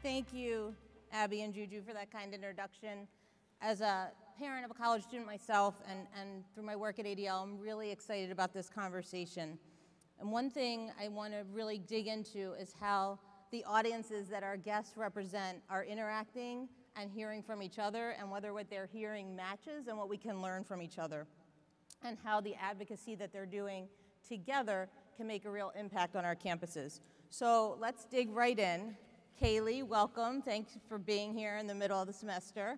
Thank you, Abby and Juju, for that kind introduction. As a parent of a college student myself and through my work at ADL, I'm really excited about this conversation. And one thing I want to really dig into is how the audiences that our guests represent are interacting and hearing from each other, and whether what they're hearing matches and what we can learn from each other, and how the advocacy that they're doing together can make a real impact on our campuses. So let's dig right in. Kaylee, welcome. Thanks for being here in the middle of the semester.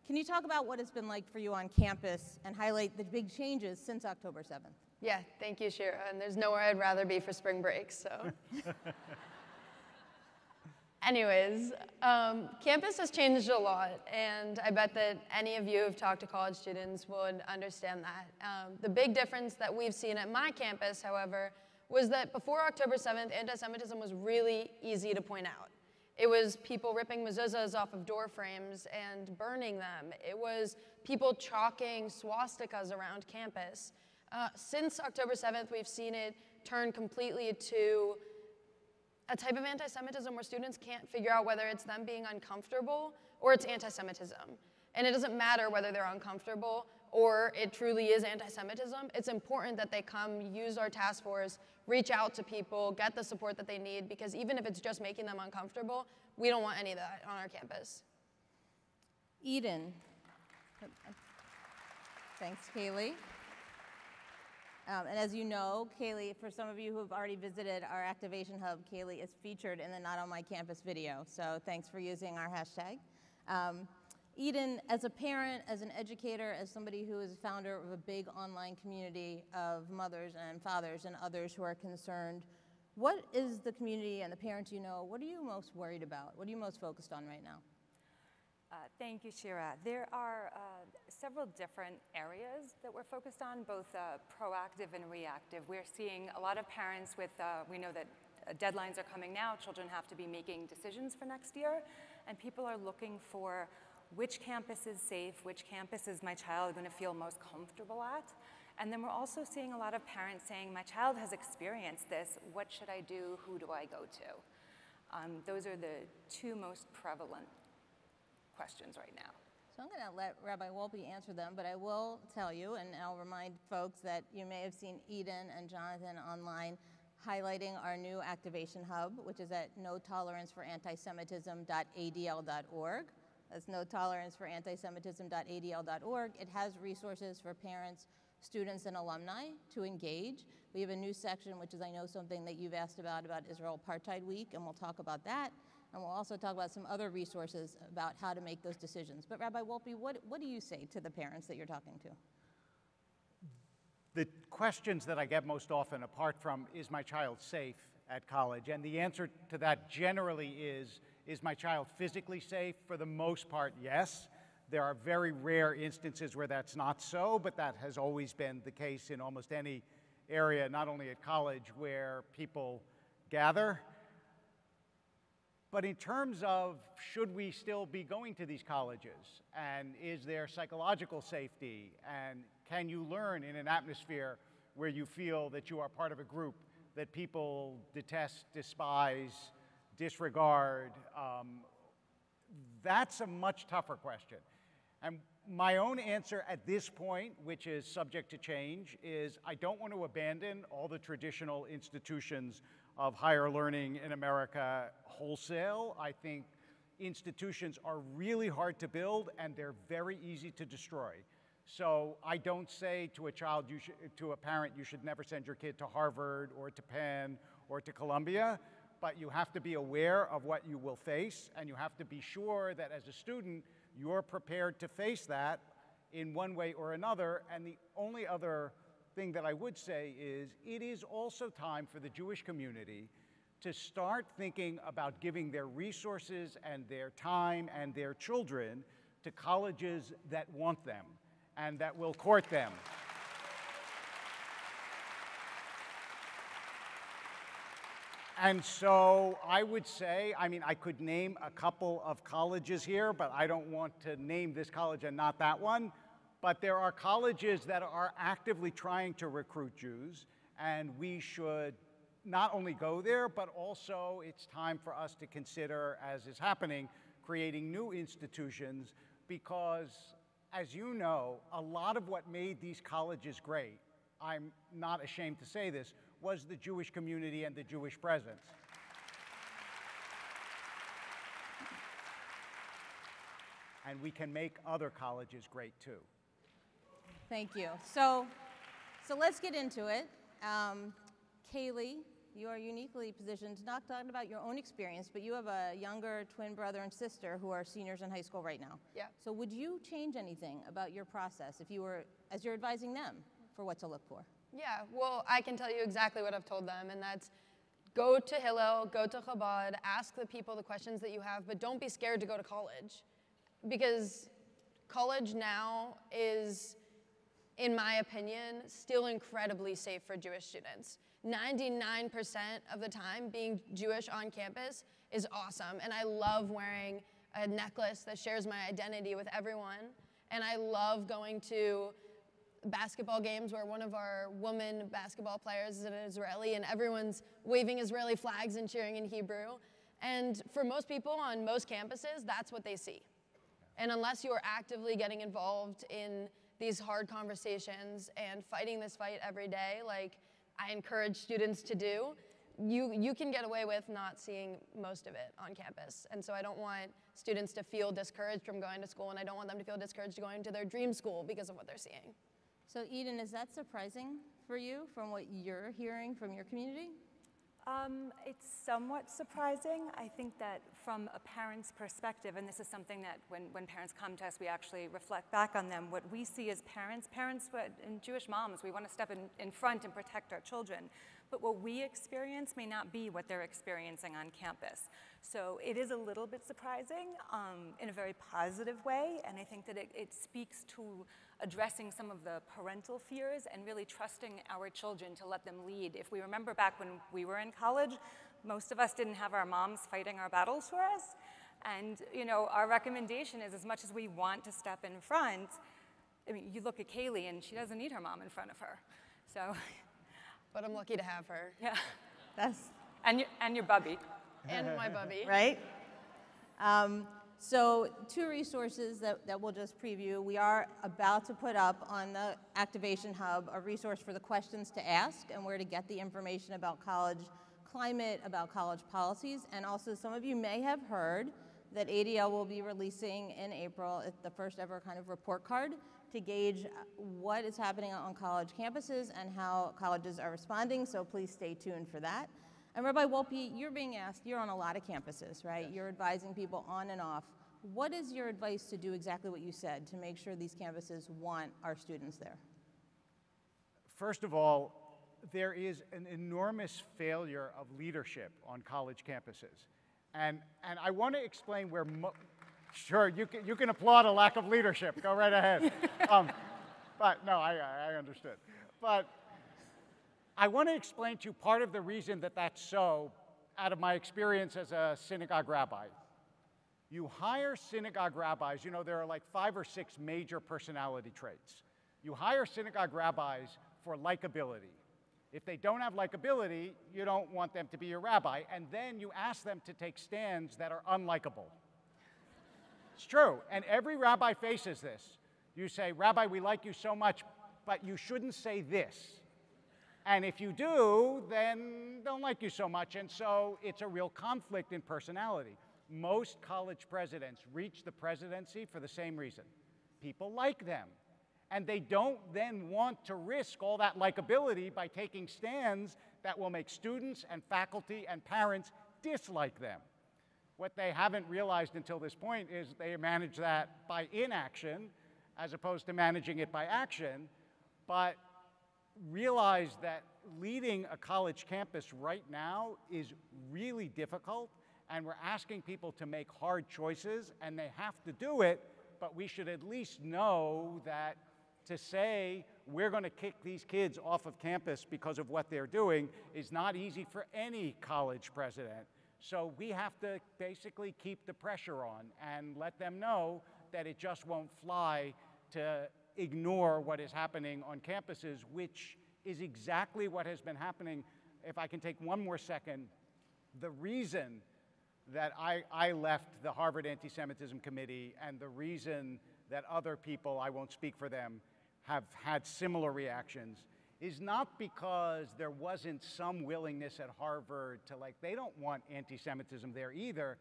Can you talk about what it's been like for you on campus and highlight the big changes since October 7th? Yeah, thank you, Shira. And there's nowhere I'd rather be for spring break, so. Anyways, campus has changed a lot, and I bet that any of you who've talked to college students would understand that. The big difference that we've seen at my campus, however, was that before October 7th, anti-Semitism was really easy to point out. It was people ripping mezuzahs off of door frames and burning them. It was people chalking swastikas around campus. Since October 7th, we've seen it turn completely to a type of anti-Semitism where students can't figure out whether it's them being uncomfortable or it's anti-Semitism. And it doesn't matter whether they're uncomfortable or it truly is anti-Semitism. It's important that they come, use our task force, reach out to people, get the support that they need, because even if it's just making them uncomfortable, we don't want any of that on our campus. Eden. Thanks, Kaylee. And as you know, Kaylee, for some of you who have already visited our Activation Hub, Kaylee is featured in the Not on My Campus video, so thanks for using our hashtag. Eden, as a parent, as an educator, as somebody who is founder of a big online community of mothers and fathers and others who are concerned, what is the community and the parents you know, what are you most worried about? What are you most focused on right now? Thank you, Shira. There are several different areas that we're focused on, both proactive and reactive. We're seeing a lot of parents with, we know that deadlines are coming now, children have to be making decisions for next year, and people are looking for which campus is safe, which campus is my child going to feel most comfortable at. And then we're also seeing a lot of parents saying, my child has experienced this, what should I do, who do I go to? Those are the two most prevalent questions right now. So I'm going to let Rabbi Wolpe answer them, but I will tell you, and I'll remind folks that you may have seen Eden and Jonathan online highlighting our new Activation Hub, which is at notoleranceforantisemitism.adl.org. That's notoleranceforantisemitism.adl.org. It has resources for parents, students, and alumni to engage. We have a new section, which is, I know, something that you've asked about Israel Apartheid Week, and we'll talk about that. And we'll also talk about some other resources about how to make those decisions. But Rabbi Wolpe, what do you say to the parents that you're talking to? The questions that I get most often, apart from, is my child safe at college? And the answer to that generally is my child physically safe? For the most part, yes. There are very rare instances where that's not so, but that has always been the case in almost any area, not only at college, where people gather. But in terms of, should we still be going to these colleges? And is there psychological safety? And can you learn in an atmosphere where you feel that you are part of a group that people detest, despise, disregard? That's a much tougher question. And my own answer at this point, which is subject to change, is I don't want to abandon all the traditional institutions of higher learning in America wholesale. I think institutions are really hard to build and they're very easy to destroy. So I don't say to a child, to a parent, you should never send your kid to Harvard or to Penn or to Columbia, but you have to be aware of what you will face, and you have to be sure that as a student, you're prepared to face that in one way or another. And the only other thing that I would say is it is also time for the Jewish community to start thinking about giving their resources and their time and their children to colleges that want them and that will court them. And so I would say, I mean, I could name a couple of colleges here, but I don't want to name this college and not that one. But there are colleges that are actively trying to recruit Jews, and we should not only go there, but also it's time for us to consider, as is happening, creating new institutions, because, as you know, a lot of what made these colleges great, I'm not ashamed to say this, was the Jewish community and the Jewish presence. And we can make other colleges great too. Thank you. So let's get into it. Kaylee, you are uniquely positioned to not talk about your own experience, but you have a younger twin brother and sister who are seniors in high school right now. Yeah. So would you change anything about your process if you were, as you're advising them, for what to look for? Yeah, well, I can tell you exactly what I've told them, and that's go to Hillel, go to Chabad, ask the people the questions that you have, but don't be scared to go to college. Because college now is, in my opinion, still incredibly safe for Jewish students. 99% of the time being Jewish on campus is awesome, and I love wearing a necklace that shares my identity with everyone, and I love going to basketball games where one of our woman basketball players is an Israeli and everyone's waving Israeli flags and cheering in Hebrew. And for most people on most campuses, that's what they see. And unless you're actively getting involved in these hard conversations and fighting this fight every day, like I encourage students to do, you can get away with not seeing most of it on campus. And so I don't want students to feel discouraged from going to school, and I don't want them to feel discouraged going to their dream school because of what they're seeing. So Eden, is that surprising for you from what you're hearing from your community? It's somewhat surprising. I think that from a parent's perspective, and this is something that when parents come to us, we actually reflect back on them. What we see as parents and Jewish moms, we want to step in front and protect our children. But what we experience may not be what they're experiencing on campus. So it is a little bit surprising in a very positive way, and I think that it speaks to addressing some of the parental fears and really trusting our children to let them lead. If we remember back when we were in college, most of us didn't have our moms fighting our battles for us. And our recommendation is, as much as we want to step in front, I mean, you look at Kaylee and she doesn't need her mom in front of her. So, but I'm lucky to have her. Yeah. And your bubby. And my bubby. Right? So 2 resources that we'll just preview. We are about to put up on the Activation Hub a resource for the questions to ask and where to get the information about college climate, about college policies. And also some of you may have heard that ADL will be releasing in April the first ever kind of report card to gauge what is happening on college campuses and how colleges are responding. So please stay tuned for that. And Rabbi Wolpe, you're being asked, you're on a lot of campuses, right? Yes. You're advising people on and off. What is your advice to do exactly what you said to make sure these campuses want our students there? First of all, there is an enormous failure of leadership on college campuses. And I want to explain where, sure, you can applaud a lack of leadership, go right ahead. But no, I understood. But I want to explain to you part of the reason that that's so out of my experience as a synagogue rabbi. You hire synagogue rabbis, there are like 5 or 6 major personality traits. You hire synagogue rabbis for likability. If they don't have likability, you don't want them to be your rabbi, and then you ask them to take stands that are unlikable. It's true, and every rabbi faces this. You say, Rabbi, we like you so much, but you shouldn't say this. And if you do, then don't like you so much. And so it's a real conflict in personality. Most college presidents reach the presidency for the same reason. People like them. And they don't then want to risk all that likability by taking stands that will make students and faculty and parents dislike them. What they haven't realized until this point is they manage that by inaction as opposed to managing it by action. But realize that leading a college campus right now is really difficult, and we're asking people to make hard choices, and they have to do it, but we should at least know that to say we're going to kick these kids off of campus because of what they're doing is not easy for any college president. So we have to basically keep the pressure on and let them know that it just won't fly to ignore what is happening on campuses, which is exactly what has been happening if I can take one more second, the reason that I left the Harvard Anti-Semitism Committee and the reason that other people, I won't speak for them, have had similar reactions is not because there wasn't some willingness at Harvard to, like, they don't want anti-Semitism there either,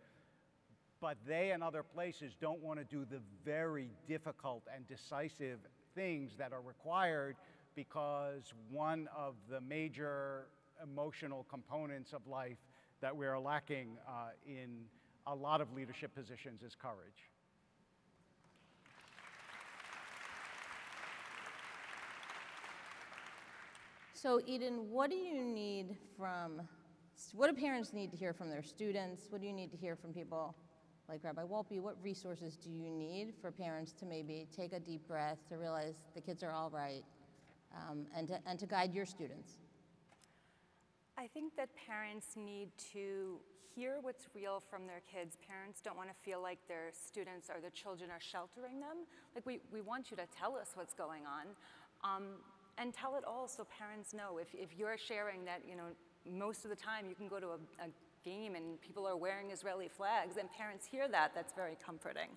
but they and other places don't want to do the very difficult and decisive things that are required, because one of the major emotional components of life that we're lacking in a lot of leadership positions is courage. So Eden, what do parents need to hear from their students? What do you need to hear from people like Rabbi Wolpe? What resources do you need for parents to maybe take a deep breath, to realize the kids are all right, and to guide your students? I think that parents need to hear what's real from their kids. Parents don't want to feel like their students or their children are sheltering them. Like, we want you to tell us what's going on. And tell it all so parents know. If you're sharing that, you know, most of the time you can go to a game and people are wearing Israeli flags, and parents hear that, that's very comforting.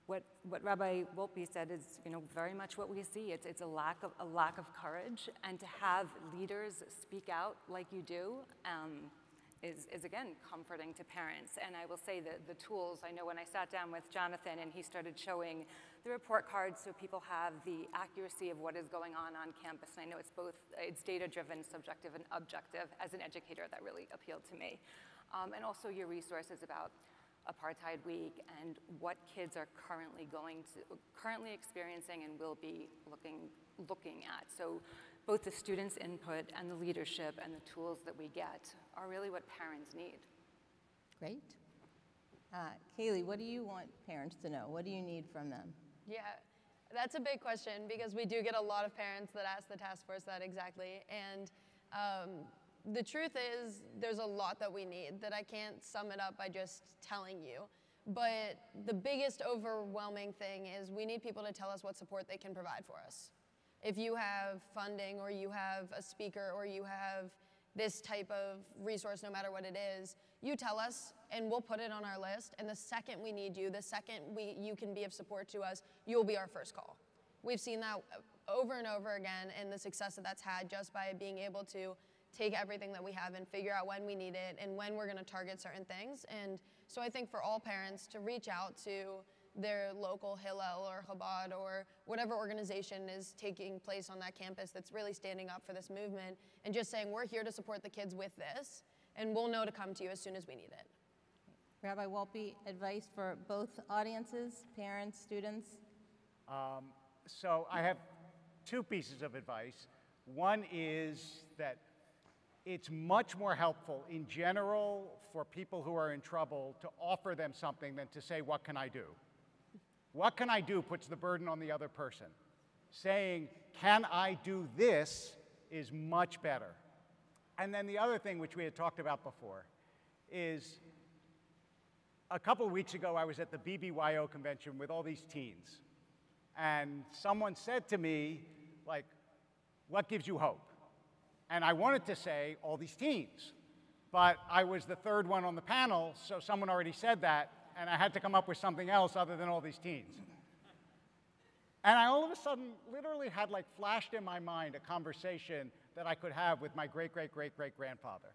What Rabbi Wolpe said is, you know, very much what we see. It's a lack of courage, and to have leaders speak out like you do is again comforting to parents. And I will say that the tools, I know when I sat down with Jonathan and he started showing the report cards so people have the accuracy of what is going on campus, and I know it's data-driven, subjective, and objective. As an educator, that really appealed to me. And also your resources about Apartheid Week and what kids are currently experiencing and will be looking at. So both the students' input and the leadership and the tools that we get are really what parents need. Great. Kaylee, what do you want parents to know? What do you need from them? Yeah, that's a big question, because we do get a lot of parents that ask the task force that exactly. And the truth is, there's a lot that we need that I can't sum it up by just telling you. But the biggest overwhelming thing is we need people to tell us what support they can provide for us. If you have funding, or you have a speaker, or you have this type of resource, no matter what it is, you tell us and we'll put it on our list. And the second we need you, the second you can be of support to us, you'll be our first call. We've seen that over and over again, and the success that that's had just by being able to take everything that we have and figure out when we need it and when we're going to target certain things. And so I think for all parents to reach out to their local Hillel or Chabad or whatever organization is taking place on that campus that's really standing up for this movement, and just saying, we're here to support the kids with this, and we'll know to come to you as soon as we need it. Rabbi Wolpe, advice for both audiences, parents, students? So I have two pieces of advice. One is that it's much more helpful in general for people who are in trouble to offer them something than to say, what can I do? What can I do puts the burden on the other person. Saying, can I do this, is much better. And then the other thing, which we had talked about before, is a couple of weeks ago I was at the BBYO convention with all these teens. And someone said to me, like, what gives you hope? And I wanted to say, all these teens. But I was the third one on the panel, so someone already said that, and I had to come up with something else other than all these teens. And I all of a sudden literally had like flashed in my mind a conversation that I could have with my great-great-great-great-grandfather.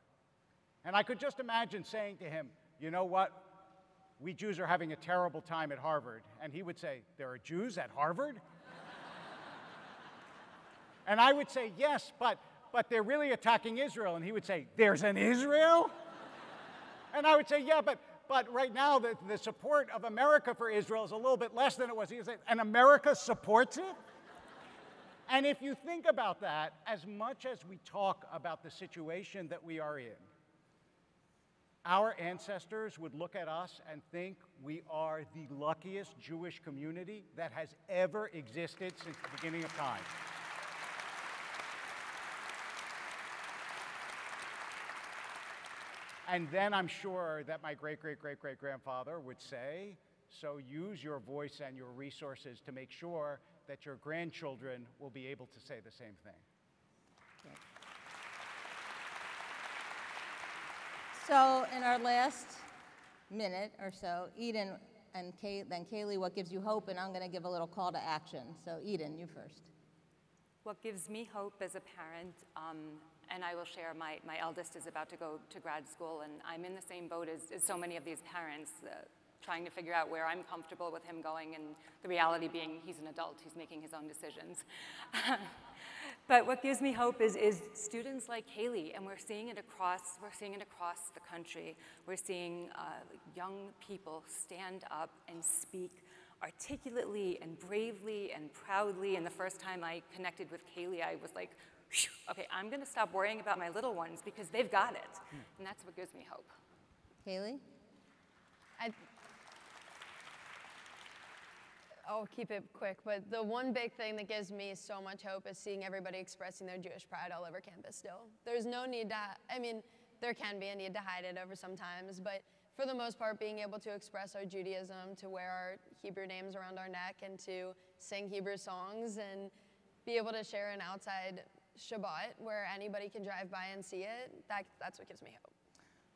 And I could just imagine saying to him, you know what? We Jews are having a terrible time at Harvard. And he would say, there are Jews at Harvard? And I would say, yes, but they're really attacking Israel. And he would say, there's an Israel? And I would say, yeah, but right now the support of America for Israel is a little bit less than it was. He would say, and America supports it? And if you think about that, as much as we talk about the situation that we are in, our ancestors would look at us and think we are the luckiest Jewish community that has ever existed since the beginning of time. And then I'm sure that my great-great-great-great-grandfather would say, so use your voice and your resources to make sure that your grandchildren will be able to say the same thing. So in our last minute or so, Eden and then Kaylee, what gives you hope? And I'm going to give a little call to action. So Eden, you first. What gives me hope as a parent, and I will share, my eldest is about to go to grad school, and I'm in the same boat as so many of these parents, trying to figure out where I'm comfortable with him going, and the reality being he's an adult, he's making his own decisions. But what gives me hope is students like Kaylee, and we're seeing it across the country. We're seeing young people stand up and speak articulately and bravely and proudly. And the first time I connected with Kaylee, I was like, okay, I'm going to stop worrying about my little ones because they've got it. And that's what gives me hope. Kaylee? I'll keep it quick, but the one big thing that gives me so much hope is seeing everybody expressing their Jewish pride all over campus still. There's no need to, I mean, there can be a need to hide it over sometimes, but for the most part, being able to express our Judaism, to wear our Hebrew names around our neck, and to sing Hebrew songs, and be able to share an outside Shabbat where anybody can drive by and see it, that's what gives me hope.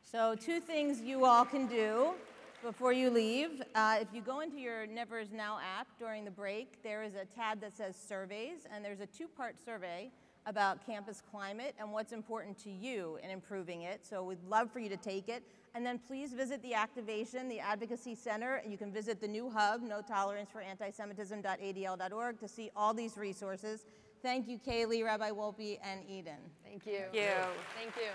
So 2 things you all can do before you leave. If you go into your Never Is Now app during the break, there is a tab that says surveys, and there's a 2-part survey about campus climate and what's important to you in improving it. So we'd love for you to take it. And then please visit the Activation, the Advocacy Center, and you can visit the new hub, notoleranceforantisemitism.adl.org, to see all these resources. Thank you, Kaylee, Rabbi Wolpe, and Eden. Thank you. Thank you. Thank you.